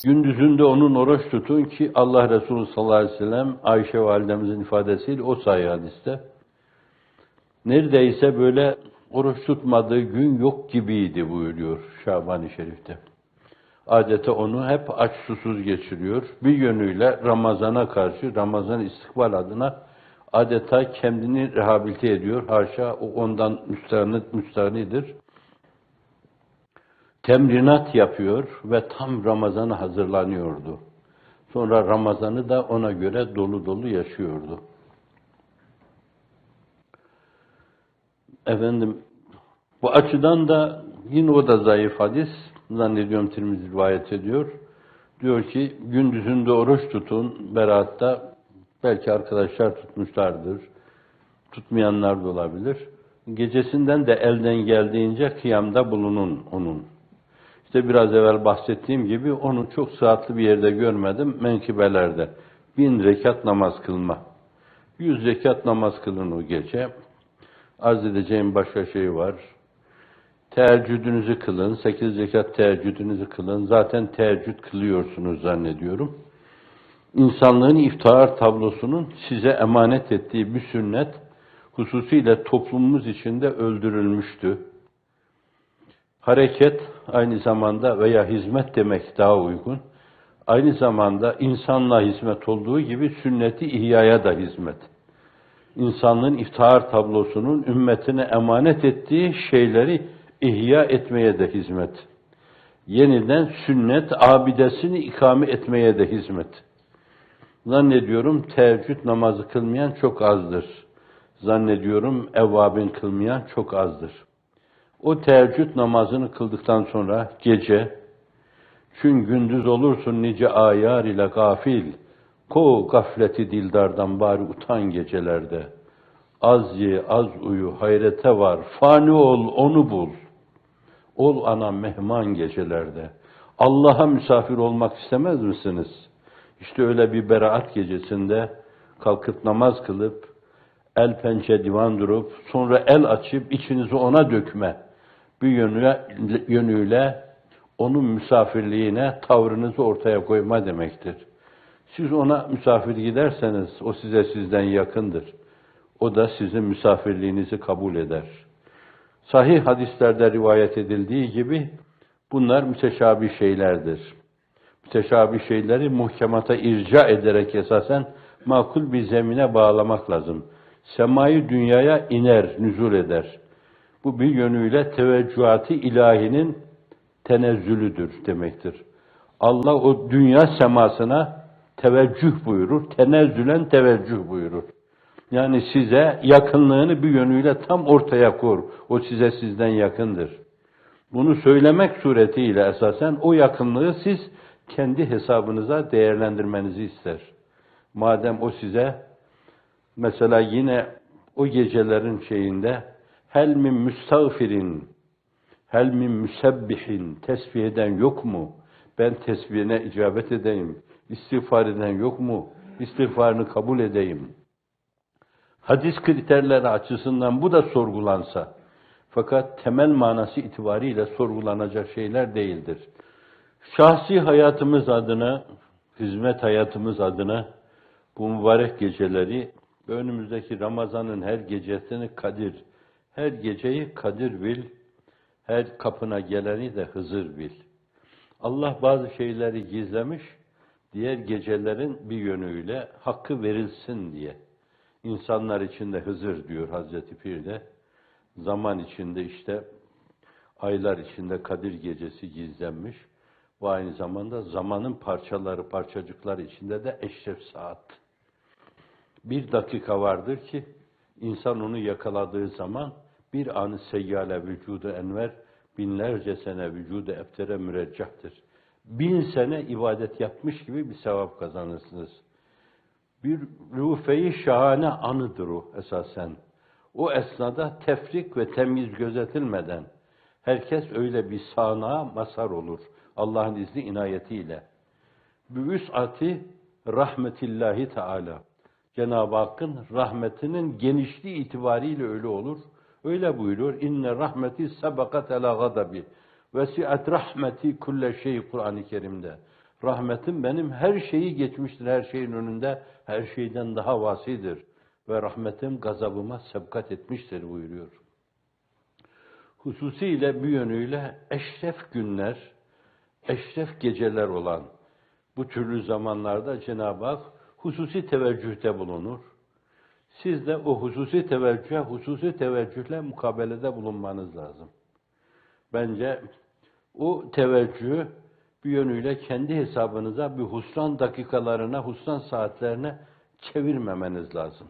Gündüzünde onun oruç tutun ki Allah Resulü sallallahu aleyhi ve sellem Ayşe validemizin ifadesiyle o sahih hadiste neredeyse böyle oruç tutmadığı gün yok gibiydi buyuruyor Şaban-ı Şerif'te. Adeta onu hep aç susuz geçiriyor. Bir yönüyle Ramazan'a karşı, Ramazan istikbal adına adeta kendini rehabilite ediyor. Haşa o ondan müstahnidir. Temrinat yapıyor ve tam Ramazan'a hazırlanıyordu. Sonra Ramazan'ı da ona göre dolu dolu yaşıyordu. Efendim, bu açıdan da yine o da zayıf hadis, zannediyorum Tirmizi rivayet ediyor. Diyor ki, gündüzünde oruç tutun, beratta belki arkadaşlar tutmuşlardır, tutmayanlar da olabilir. Gecesinden de elden geldiğince kıyamda bulunun onun. İşte biraz evvel bahsettiğim gibi onu çok sıhhatli bir yerde görmedim, menkibelerde. 1000 rekat namaz kılma. 100 rekat namaz kılın o gece. Arz edeceğim başka şey var. Teheccüdünüzü kılın, 8 rekat teheccüdünüzü kılın. Zaten teheccüd kılıyorsunuz zannediyorum. İnsanlığın iftihar tablosunun size emanet ettiği bir sünnet, hususiyle toplumumuz içinde öldürülmüştü. Hareket aynı zamanda veya hizmet demek daha uygun. Aynı zamanda insanlığa hizmet olduğu gibi sünneti ihyaya da hizmet. İnsanlığın iftihar tablosunun ümmetine emanet ettiği şeyleri ihya etmeye de hizmet. Yeniden sünnet abidesini ikame etmeye de hizmet. Zannediyorum teheccüd namazı kılmayan çok azdır. Zannediyorum evvabin kılmayan çok azdır. O teheccüd namazını kıldıktan sonra gece, çünkü gündüz olursun nice ayar ile gafil, ko gafleti dildardan bari utan gecelerde. Az ye, az uyu, hayrete var, fani ol, onu bul. Ol ana mehman gecelerde. Allah'a misafir olmak istemez misiniz? İşte öyle bir beraat gecesinde kalkıp namaz kılıp, el pençe divan durup, sonra el açıp içinizi ona dökme. Bir yönüyle onun misafirliğine tavrınızı ortaya koyma demektir. Siz ona misafir giderseniz, o size sizden yakındır. O da sizin misafirliğinizi kabul eder. Sahih hadislerde rivayet edildiği gibi bunlar müteşabih şeylerdir. Müteşabih şeyleri muhkemata irca ederek esasen makul bir zemine bağlamak lazım. Semayı dünyaya iner, nüzul eder. Bu bir yönüyle teveccühat-ı ilahinin tenezzülüdür demektir. Allah o dünya semasına teveccüh buyurur, tenezzülen teveccüh buyurur. Yani size yakınlığını bir yönüyle tam ortaya koyar. O size sizden yakındır. Bunu söylemek suretiyle esasen o yakınlığı siz kendi hesabınıza değerlendirmenizi ister. Madem o size, mesela yine o gecelerin şeyinde, hel min müstağfirin, hel min müsebbihin, tesbih eden yok mu? Ben tesbihine icabet edeyim. İstiğfar eden yok mu? İstiğfarını kabul edeyim. Hadis kriterleri açısından bu da sorgulansa, fakat temel manası itibariyle sorgulanacak şeyler değildir. Şahsi hayatımız adına, hizmet hayatımız adına bu mübarek geceleri ve önümüzdeki Ramazan'ın her gecesini Kadir, her geceyi Kadir bil, her kapına geleni de Hızır bil. Allah bazı şeyleri gizlemiş, diğer gecelerin bir yönüyle hakkı verilsin diye. İnsanlar içinde Hızır diyor Hazreti Pir'de. Zaman içinde işte aylar içinde Kadir gecesi gizlenmiş. Bu aynı zamanda zamanın parçaları, parçacıkları içinde de eşref saat. Bir dakika vardır ki insan onu yakaladığı zaman bir anı seyyale vücudu enver, binlerce sene vücudu eftere müreccahtır. 1000 sene ibadet yapmış gibi bir sevap kazanırsınız. Bir rufe-i şahane anıdır o esasen. O esnada tefrik ve temyiz gözetilmeden herkes öyle bir sanağa mazhar olur Allah'ın izni inayetiyle. Büvüs'ati rahmetillahi teala. Cenab-ı Hakk'ın rahmetinin genişliği itibariyle öyle olur. Öyle buyuruyor. İnne rahmeti sebakat ala gadabi. Vesiat rahmeti kulle şey Kur'an-ı Kerim'de. Rahmetim benim her şeyi geçmiştir, her şeyin önünde, her şeyden daha vasidir. Ve rahmetim gazabıma sebkat etmiştir buyuruyor. Hususiyle bir yönüyle eşref günler, eşref geceler olan bu türlü zamanlarda Cenab-ı Hak hususi teveccühte bulunur. Siz de o hususi teveccühle mukabelede bulunmanız lazım. Bence o teveccühü bir yönüyle kendi hesabınıza, bir husran dakikalarına, husran saatlerine çevirmemeniz lazım.